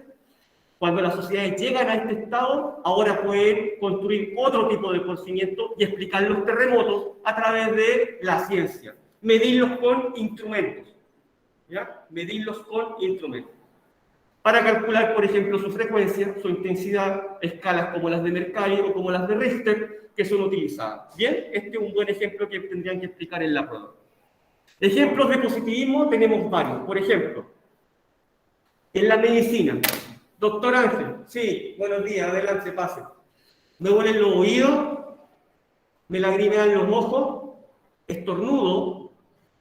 cuando las sociedades llegan a este estado, ahora pueden construir otro tipo de conocimiento y explicar los terremotos a través de la ciencia. Medirlos con instrumentos. ¿Ya? Medirlos con instrumentos. Para calcular, por ejemplo, su frecuencia, su intensidad, escalas como las de Mercalli o como las de Richter, que son utilizadas. Bien, este es un buen ejemplo que tendrían que explicar en la prueba. Ejemplos de positivismo tenemos varios. Por ejemplo, en la medicina. Doctor Ángel, sí, buenos días, adelante, pase. Me duelen los oídos, me lagrimean los ojos, estornudo,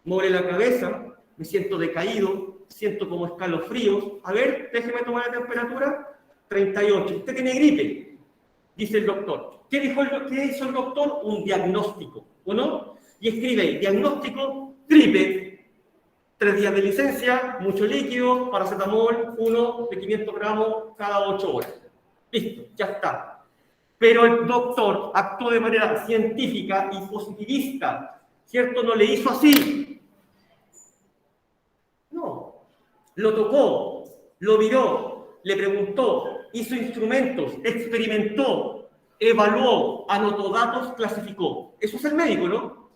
me duele la cabeza, me siento decaído, siento como escalofríos. A ver, déjeme tomar la temperatura. 38. ¿Usted tiene gripe? Dice el doctor. ¿Qué hizo el doctor? Un diagnóstico, ¿o no? Y escribe ahí, diagnóstico, gripe. 3 días de licencia, mucho líquido, paracetamol, 1 de 500 gramos cada 8 horas. Listo, ya está. Pero el doctor actuó de manera científica y positivista, ¿cierto? No le hizo así. No. Lo tocó, lo miró, le preguntó, hizo instrumentos, experimentó, evaluó, anotó datos, clasificó. Eso es el médico, ¿no?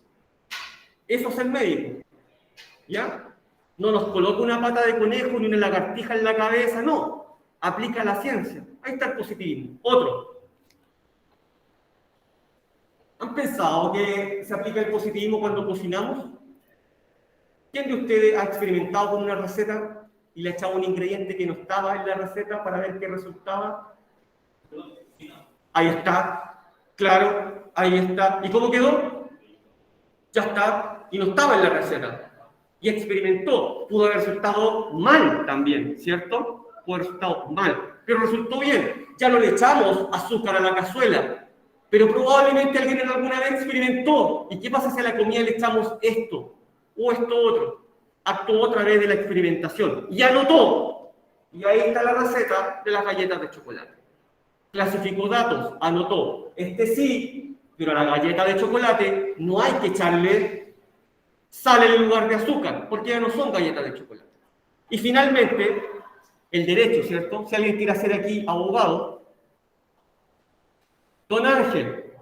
Eso es el médico. ¿Ya? No nos coloca una pata de conejo ni una lagartija en la cabeza, no. Aplica la ciencia. Ahí está el positivismo. Otro. ¿Han pensado que se aplica el positivismo cuando cocinamos? ¿Quién de ustedes ha experimentado con una receta y le ha echado un ingrediente que no estaba en la receta para ver qué resultaba? Ahí está. Claro, ahí está. ¿Y cómo quedó? Ya está. Y no estaba en la receta. Y experimentó, pudo haber resultado mal también, ¿cierto? Pudo haber resultado mal, pero resultó bien. Ya no le echamos azúcar a la cazuela, Pero probablemente alguien alguna vez experimentó. ¿Y qué pasa si a la comida le echamos esto o esto otro? Actuó a través de la experimentación y anotó. Y ahí está la receta de las galletas de chocolate. Clasificó datos, anotó. Este sí, pero a la galleta de chocolate no hay que echarle sal en lugar de azúcar, porque ya no son galletas de chocolate. Y finalmente, el derecho, ¿cierto? Si alguien quiere ser aquí abogado, don Ángel,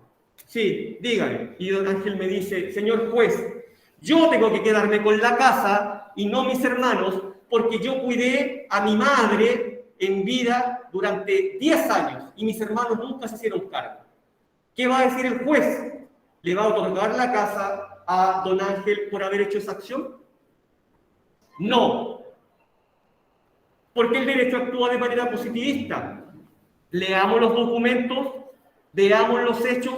sí, dígame. Y don Ángel me dice, señor juez, yo tengo que quedarme con la casa y no mis hermanos, porque yo cuidé a mi madre en vida durante 10 años y mis hermanos nunca se hicieron cargo. ¿Qué va a decir el juez? ¿Le va a otorgar la casa a don Ángel por haber hecho esa acción? No, porque el derecho actúa de manera positivista. Leamos los documentos, veamos los hechos,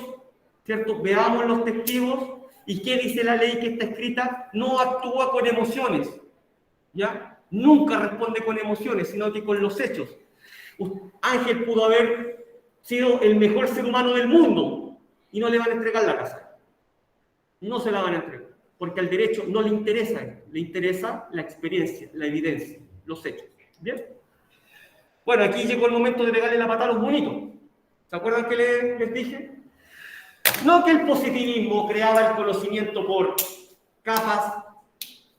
¿cierto? Veamos los testigos. ¿Y qué dice la ley que está escrita? No actúa con emociones, ¿ya? Nunca responde con emociones, sino que con los hechos. Ángel pudo haber sido el mejor ser humano del mundo y no le van a entregar la casa. No se la van a entregar, porque al derecho no le interesa, le interesa la experiencia, la evidencia, los hechos. ¿Bien? Bueno, aquí llegó el momento de pegarle la patada a los bonitos. ¿Se acuerdan que les dije? No que el positivismo creaba el conocimiento por capas,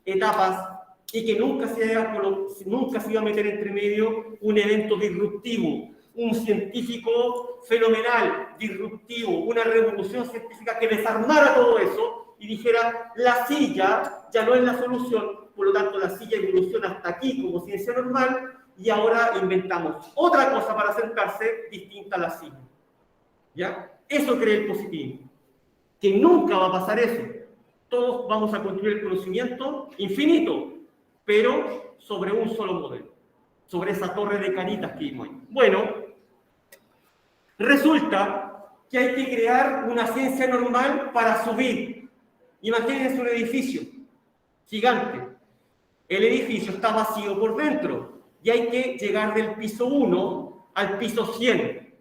etapas, y que nunca se iba a meter entre medio un evento disruptivo, un científico fenomenal, disruptivo, una revolución científica que desarmara todo eso y dijera, la silla ya no es la solución, por lo tanto la silla evoluciona hasta aquí como ciencia normal y ahora inventamos otra cosa para sentarse distinta a la silla. ¿Ya? Eso cree el positivismo. Que nunca va a pasar eso. Todos vamos a construir el conocimiento infinito, pero sobre un solo modelo, sobre esa torre de caritas que vimos ahí. Bueno, resulta que hay que crear una ciencia normal para subir. Imagínense un edificio gigante. El edificio está vacío por dentro y hay que llegar del piso 1 al piso 100.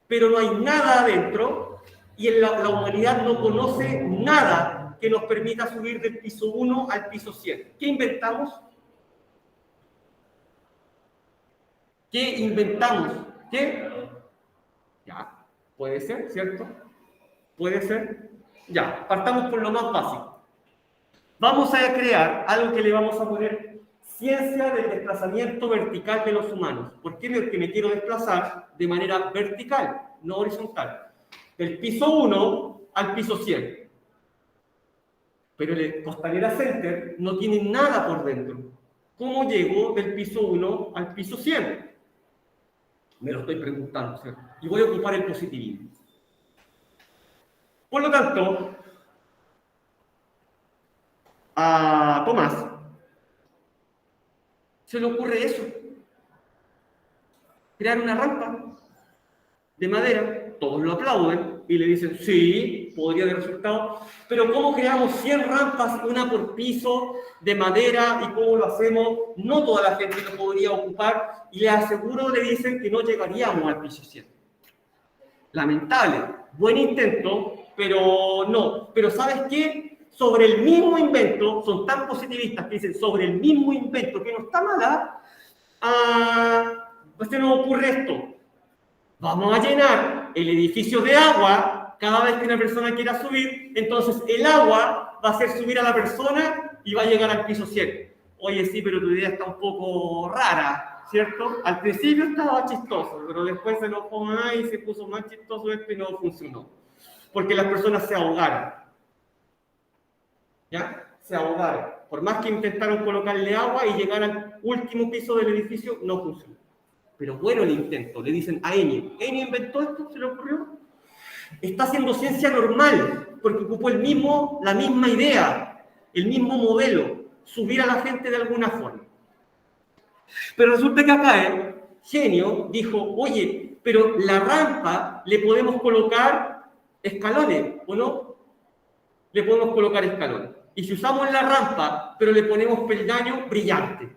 Pero no hay nada adentro y la humanidad no conoce nada que nos permita subir del piso 1 al piso 100. ¿Qué inventamos? ¿Qué inventamos? ¿Qué? Ya, puede ser, ¿cierto? Puede ser. Ya, partamos por lo más básico. Vamos a crear algo que le vamos a poner ciencia del desplazamiento vertical de los humanos. ¿Por qué? Porque me quiero desplazar de manera vertical, no horizontal. Del piso 1 al piso 100. Pero el Costanera Center no tiene nada por dentro. ¿Cómo llego del piso 1 al piso 100? Me lo estoy preguntando, ¿cierto? Y voy a ocupar el positivismo. Por lo tanto, a Tomás se le ocurre eso. Crear una rampa de madera. Todos lo aplauden y le dicen, sí, podría haber resultado, pero ¿cómo creamos 100 rampas, una por piso, de madera, y cómo lo hacemos? No toda la gente lo podría ocupar, y le aseguro, le dicen que no llegaríamos al piso 100. Lamentable, buen intento, pero no. Pero ¿sabes qué? Sobre el mismo invento, son tan positivistas que dicen, sobre el mismo invento, que no está mala, pues se nos ocurre esto. Vamos a llenar el edificio de agua cada vez que una persona quiera subir, entonces el agua va a hacer subir a la persona y va a llegar al piso 100. Oye, sí, pero tu idea está un poco rara, ¿cierto? Al principio estaba chistoso, pero después se enojó más y se puso más chistoso esto y no funcionó. Porque las personas se ahogaron. ¿Ya? Se ahogaron. Por más que intentaron colocarle agua y llegar al último piso del edificio, no funcionó. Pero bueno el intento, le dicen a Enio. ¿Enio inventó esto? ¿Se le ocurrió? Está haciendo ciencia normal, porque ocupó la misma idea, el mismo modelo, subir a la gente de alguna forma. Pero resulta que acá el genio dijo, oye, pero la rampa le podemos colocar escalones, ¿o no? Le podemos colocar escalones. Y si usamos la rampa, pero le ponemos peldaño, brillante.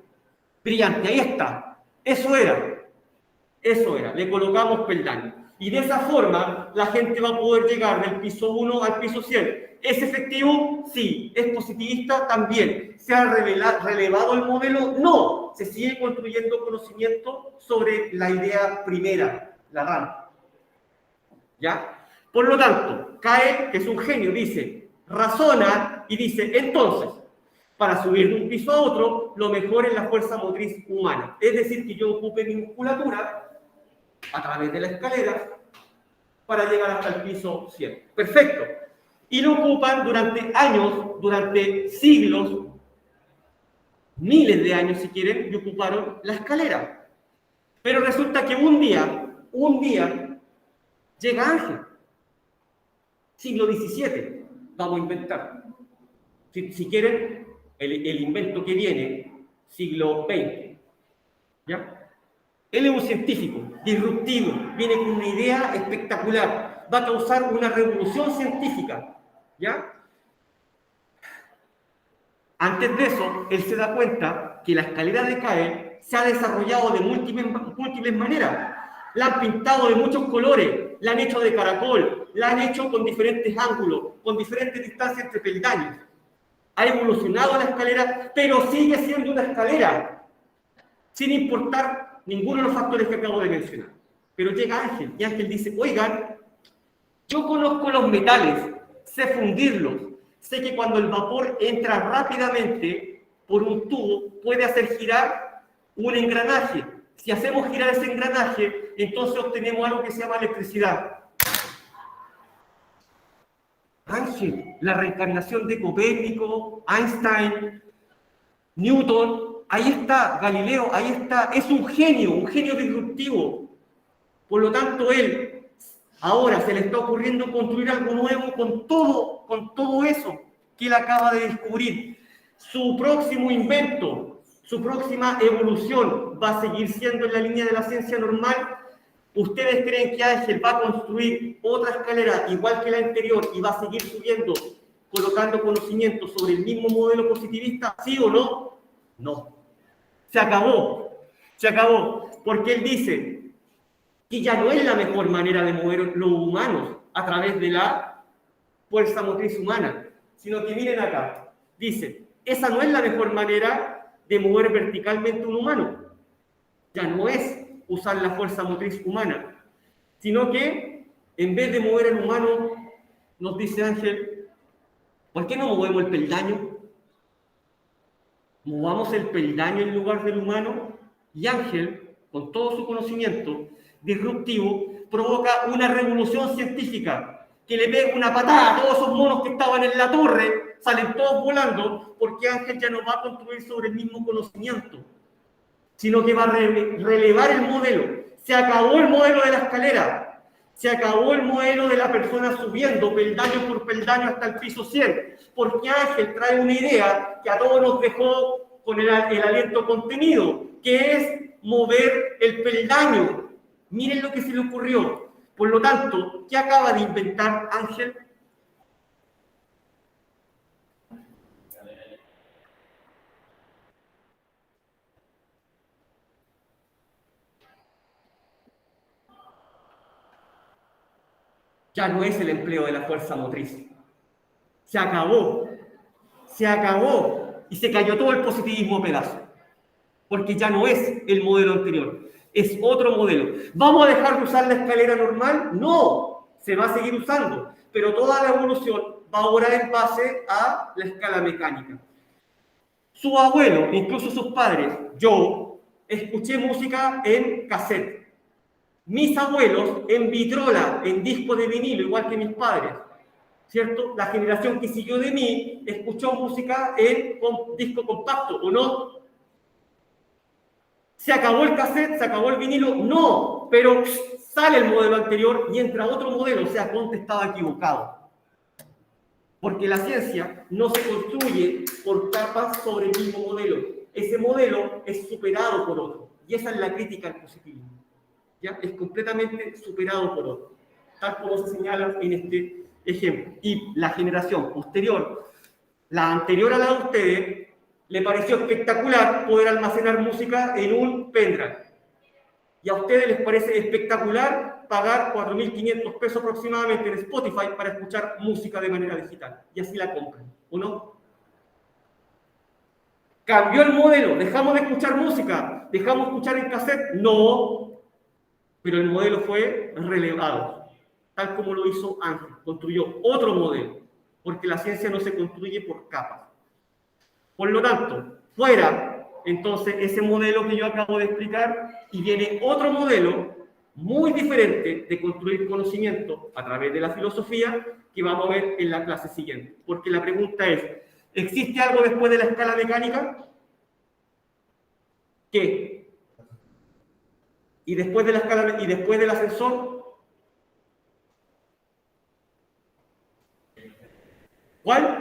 Brillante, ahí está. Eso era, le colocamos peldaño. Y de esa forma, la gente va a poder llegar del piso 1 al piso 100. ¿Es efectivo? Sí. ¿Es positivista? También. ¿Se ha relevado el modelo? No. Se sigue construyendo conocimiento sobre la idea primera, la RAM. ¿Ya? Por lo tanto, Cael, que es un genio, dice, razona y dice, entonces, para subir de un piso a otro, lo mejor es la fuerza motriz humana. Es decir, que yo ocupe mi musculatura a través de la escalera para llegar hasta el piso 100. Perfecto. Y lo ocupan durante años, durante siglos, miles de años si quieren, y ocuparon la escalera. Pero resulta que un día, llega Ángel. Siglo XVII, vamos a inventar. Si quieren, el invento que viene, siglo XX. ¿Ya? Él es un científico, disruptivo, viene con una idea espectacular, va a causar una revolución científica, ¿ya? Antes de eso, él se da cuenta que la escalera de Cael se ha desarrollado de múltiples maneras. La han pintado de muchos colores, la han hecho de caracol, la han hecho con diferentes ángulos, con diferentes distancias entre peldaños. Ha evolucionado la escalera, pero sigue siendo una escalera, sin importar ninguno de los factores que acabo de mencionar. Pero llega Ángel, y Ángel dice, oigan, yo conozco los metales, sé fundirlos, sé que cuando el vapor entra rápidamente por un tubo, puede hacer girar un engranaje. Si hacemos girar ese engranaje, entonces obtenemos algo que se llama electricidad. Ángel, la reencarnación de Copérnico, Einstein, Newton, ahí está, Galileo, ahí está, es un genio disruptivo. Por lo tanto, él ahora se le está ocurriendo construir algo nuevo con todo eso que él acaba de descubrir. Su próximo invento, su próxima evolución va a seguir siendo en la línea de la ciencia normal. ¿Ustedes creen que Ángel va a construir otra escalera igual que la anterior y va a seguir subiendo, colocando conocimiento sobre el mismo modelo positivista? ¿Sí o no? No. Se acabó, porque él dice que ya no es la mejor manera de mover los humanos a través de la fuerza motriz humana, sino que miren acá, dice, esa no es la mejor manera de mover verticalmente un humano, ya no es usar la fuerza motriz humana, sino que en vez de mover al humano, nos dice Ángel, ¿por qué no movemos el peldaño? Movamos el peldaño en lugar del humano. Y Ángel, con todo su conocimiento disruptivo, provoca una revolución científica, que le pega una patada a todos esos monos que estaban en la torre, salen todos volando, porque Ángel ya no va a construir sobre el mismo conocimiento, sino que va a relevar el modelo. Se acabó el modelo de la escalera, se acabó el modelo de la persona subiendo peldaño por peldaño hasta el piso 100, porque Ángel trae una idea que a todos nos dejó con el aliento contenido, que es mover el peldaño. Miren lo que se le ocurrió. Por lo tanto, ¿qué acaba de inventar Ángel? Ya no es el empleo de la fuerza motriz. Se acabó. Y se cayó todo el positivismo a pedazos. Porque ya no es el modelo anterior, es otro modelo. ¿Vamos a dejar de usar la escalera normal? No, se va a seguir usando, pero toda la evolución va ahora en base a la escala mecánica. Su abuelo, incluso sus padres, yo, escuché música en cassette. Mis abuelos en vitrola, en disco de vinilo, igual que mis padres. ¿Cierto? La generación que siguió de mí escuchó música en disco compacto, ¿o no? ¿Se acabó el cassette? ¿Se acabó el vinilo? No, pero sale el modelo anterior y entra otro modelo, o sea, Conte estaba equivocado. Porque la ciencia no se construye por capas sobre el mismo modelo. Ese modelo es superado por otro. Y esa es la crítica al positivismo. ¿Ya? Es completamente superado por otro. Tal como se señala en este ejemplo. Y la generación posterior, la anterior a la de ustedes, le pareció espectacular poder almacenar música en un pendrive. Y a ustedes les parece espectacular pagar 4.500 pesos aproximadamente en Spotify para escuchar música de manera digital. Y así la compran, ¿o no? ¿Cambió el modelo? ¿Dejamos de escuchar música? ¿Dejamos de escuchar en cassette? No, pero el modelo fue relevado, tal como lo hizo Ángel. Construyó otro modelo, porque la ciencia no se construye por capas. Por lo tanto, fuera entonces ese modelo que yo acabo de explicar y viene otro modelo muy diferente de construir conocimiento a través de la filosofía que vamos a ver en la clase siguiente. Porque la pregunta es, ¿existe algo después de la escala mecánica? ¿Qué? ¿Y después de la escala y después del ascensor? ¿Cuál?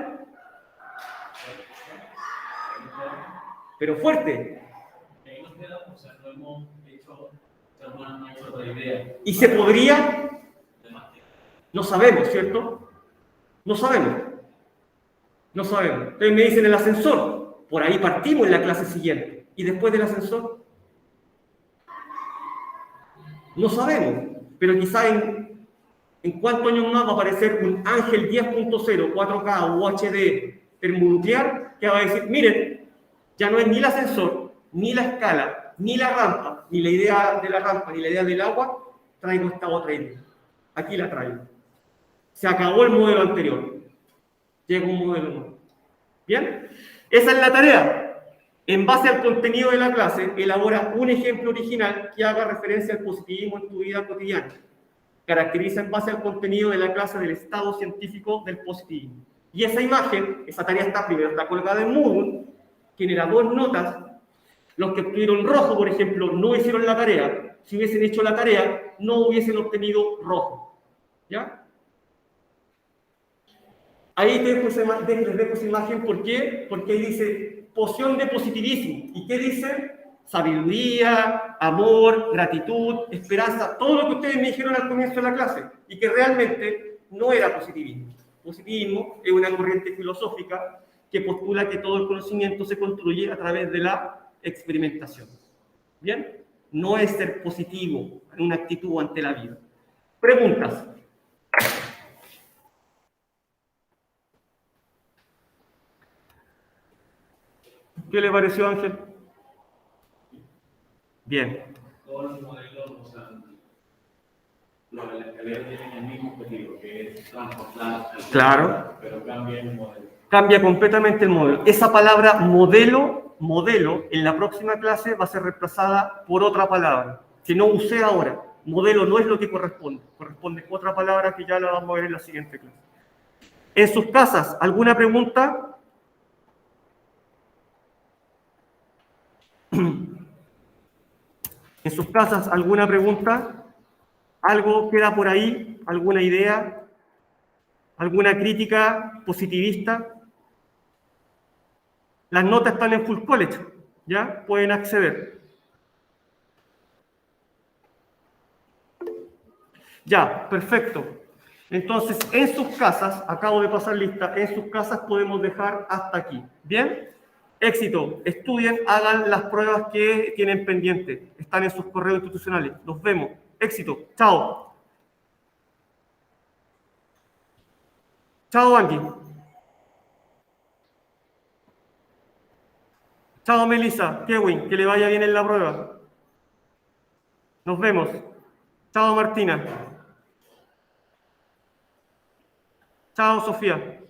Pero fuerte. ¿Y se podría? No sabemos, ¿cierto? No sabemos. No sabemos. Entonces me dicen el ascensor. Por ahí partimos en la clase siguiente. ¿Y después del ascensor? No sabemos. Pero quizá en cuántos años más va a aparecer un Ángel 10.0, 4K, UHD, termonuclear, que va a decir, miren, ya no es ni el ascensor, ni la escala, ni la rampa, ni la idea de la rampa, ni la idea del agua, traigo esta otra idea. Aquí la traigo. Se acabó el modelo anterior. Llega un modelo nuevo. ¿Bien? Esa es la tarea. En base al contenido de la clase, elabora un ejemplo original que haga referencia al positivismo en tu vida cotidiana. Caracteriza en base al contenido de la clase del estado científico del positivismo. Y esa imagen, esa tarea está colgada en Moodle, genera 2 notas. Los que obtuvieron rojo, por ejemplo, no hicieron la tarea. Si hubiesen hecho la tarea, no hubiesen obtenido rojo. ¿Ya? Ahí les dejo esa imagen, ¿por qué? Porque ahí dice poción de positivismo. ¿Y qué dice? Sabiduría, amor, gratitud, esperanza, todo lo que ustedes me dijeron al comienzo de la clase, y que realmente no era positivismo. Positivismo es una corriente filosófica que postula que todo el conocimiento se construye a través de la experimentación. ¿Bien? No es ser positivo en una actitud ante la vida. Preguntas. ¿Qué le pareció, Ángel? Bien. Todos los modelos, o sea, los de la escalera tienen el mismo objetivo, que es transportar. Claro. Pero cambia el modelo. Cambia completamente el modelo. Esa palabra modelo, en la próxima clase va a ser reemplazada por otra palabra, que no usé ahora. Modelo no es lo que corresponde. Corresponde otra palabra que ya la vamos a ver en la siguiente clase. En sus casas, ¿alguna pregunta? En sus casas, ¿alguna pregunta? ¿Algo queda por ahí? ¿Alguna idea? ¿Alguna crítica positivista? Las notas están en Full College, ¿ya? Pueden acceder. Ya, perfecto. Entonces, en sus casas, acabo de pasar lista, en sus casas podemos dejar hasta aquí. ¿Bien? Éxito. Estudien, hagan las pruebas que tienen pendientes. Están en sus correos institucionales. Nos vemos. Éxito. Chao. Chao, Angie. Chao, Melissa. Kevin, que le vaya bien en la prueba. Nos vemos. Chao, Martina. Chao, Sofía.